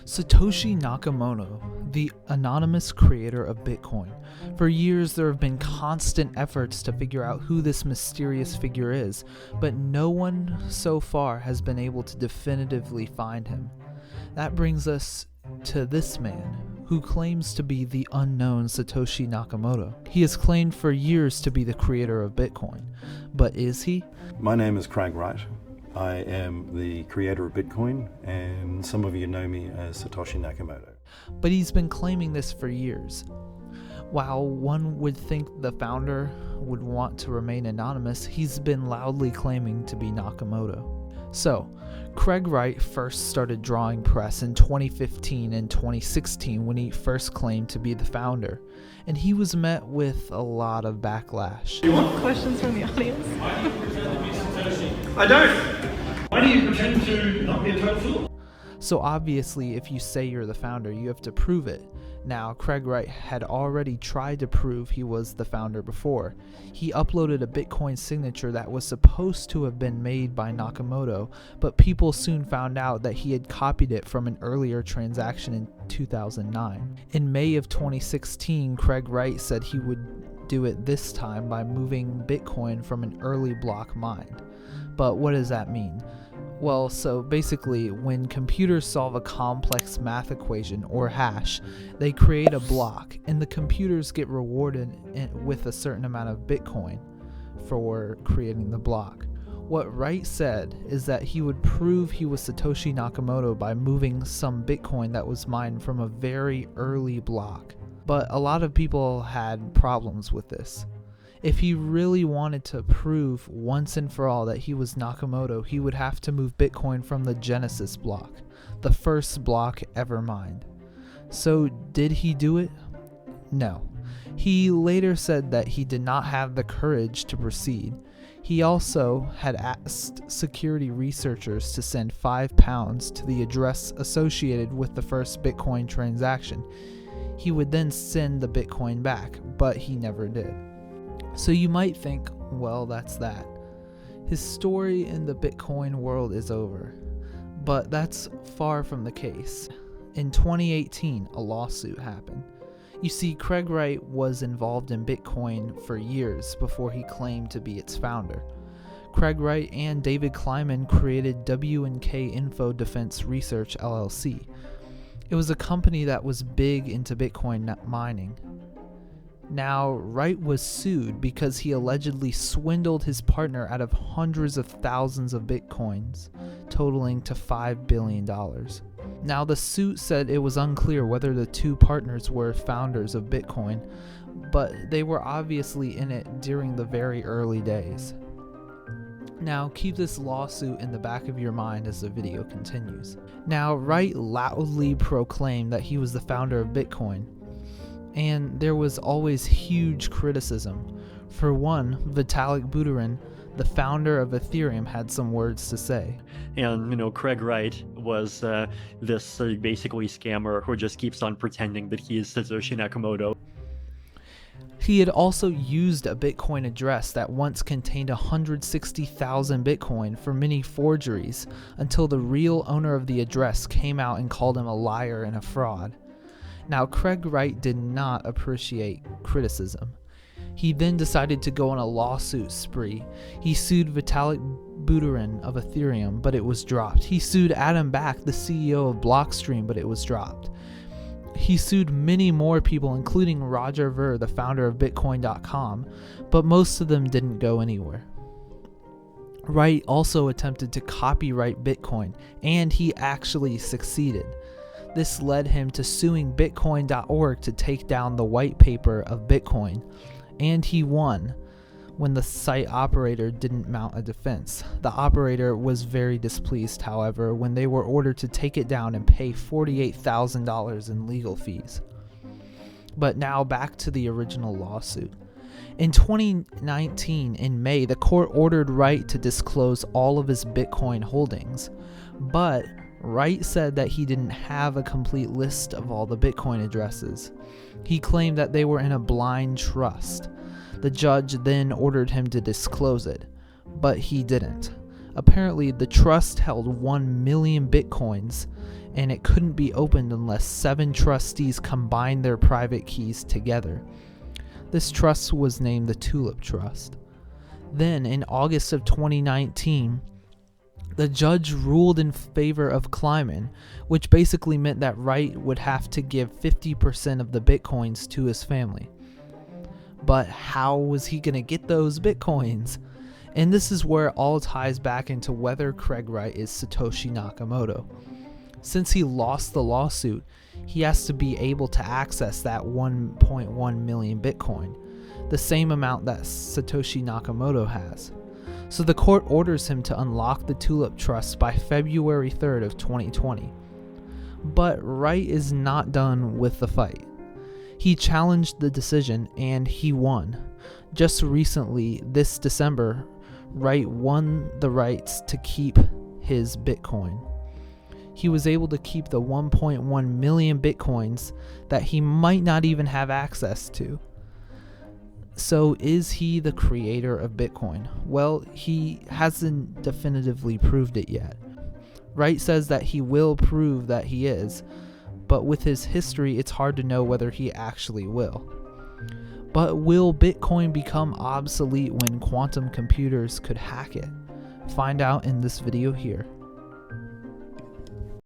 Satoshi Nakamoto, the anonymous creator of Bitcoin. For years there have been constant efforts to figure out who this mysterious figure is, but no one so far has been able to definitively find him. That brings us to this man, who claims to be the unknown Satoshi Nakamoto. He has claimed for years to be the creator of Bitcoin, but is he? My name is Craig Wright. I am the creator of Bitcoin, and some of you know me as Satoshi Nakamoto. But he's been claiming this for years. While one would think the founder would want to remain anonymous, he's been loudly claiming to be Nakamoto. So, Craig Wright first started drawing press in 2015 and 2016 when he first claimed to be the founder, and he was met with a lot of backlash. You want questions from the audience? I don't. Why do you pretend to not be a total fool? So obviously, if you say you're the founder, you have to prove it. Now, Craig Wright had already tried to prove he was the founder before. He uploaded a Bitcoin signature that was supposed to have been made by Nakamoto, but people soon found out that he had copied it from an earlier transaction in 2009. In May of 2016, Craig Wright said he would do it this time by moving Bitcoin from an early block mined. But what does that mean? Well, so basically, when computers solve a complex math equation or hash, they create a block, and the computers get rewarded with a certain amount of Bitcoin for creating the block. What Wright said is that he would prove he was Satoshi Nakamoto by moving some Bitcoin that was mined from a very early block. But a lot of people had problems with this. If he really wanted to prove once and for all that he was Nakamoto, he would have to move Bitcoin from the Genesis block, the first block ever mined. So did he do it? No. He later said that he did not have the courage to proceed. He also had asked security researchers to send £5 to the address associated with the first Bitcoin transaction. He would then send the Bitcoin back, but he never did. So you might think, well, that's that. His story in the Bitcoin world is over. But that's far from the case. In 2018, a lawsuit happened. You see, Craig Wright was involved in Bitcoin for years before he claimed to be its founder. Craig Wright and David Kleiman created W&K Info Defense Research LLC. It was a company that was big into Bitcoin mining. Now, Wright was sued because he allegedly swindled his partner out of hundreds of thousands of Bitcoins, totaling to $5 billion. Now, the suit said it was unclear whether the two partners were founders of Bitcoin, but they were obviously in it during the very early days. Now, keep this lawsuit in the back of your mind as the video continues. Now, Wright loudly proclaimed that he was the founder of Bitcoin, and there was always huge criticism. For one, Vitalik Buterin, the founder of Ethereum, had some words to say. And, Craig Wright was this basically scammer who just keeps on pretending that he is Satoshi Nakamoto. He had also used a Bitcoin address that once contained 160,000 Bitcoin for many forgeries until the real owner of the address came out and called him a liar and a fraud. Now, Craig Wright did not appreciate criticism. He then decided to go on a lawsuit spree. He sued Vitalik Buterin of Ethereum, but it was dropped. He sued Adam Back, the CEO of Blockstream, but it was dropped. He sued many more people, including Roger Ver, the founder of Bitcoin.com, but most of them didn't go anywhere. Wright also attempted to copyright Bitcoin, and he actually succeeded. This led him to suing Bitcoin.org to take down the white paper of Bitcoin, and he won when the site operator didn't mount a defense. The operator was very displeased, however, when they were ordered to take it down and pay $48,000 in legal fees. But now back to the original lawsuit. In 2019, in May, the court ordered Wright to disclose all of his Bitcoin holdings, but Wright said that he didn't have a complete list of all the Bitcoin addresses. He claimed that they were in a blind trust. The judge then ordered him to disclose it, but he didn't. Apparently, the trust held 1 million Bitcoins, and it couldn't be opened unless 7 trustees combined their private keys together. This trust was named the TULIP Trust. Then, in August of 2019, the judge ruled in favor of Kleiman, which basically meant that Wright would have to give 50% of the bitcoins to his family. But how was he going to get those bitcoins? And this is where it all ties back into whether Craig Wright is Satoshi Nakamoto. Since he lost the lawsuit, he has to be able to access that 1.1 million Bitcoin, the same amount that Satoshi Nakamoto has. So the court orders him to unlock the TULIP Trust by February 3rd of 2020. But Wright is not done with the fight. He challenged the decision and he won. Just recently, this December, Wright won the rights to keep his Bitcoin. He was able to keep the 1.1 million Bitcoins that he might not even have access to. So is he the creator of Bitcoin? Well, he hasn't definitively proved it yet. Wright says that he will prove that he is, but with his history, it's hard to know whether he actually will. But will Bitcoin become obsolete when quantum computers could hack it? Find out in this video here.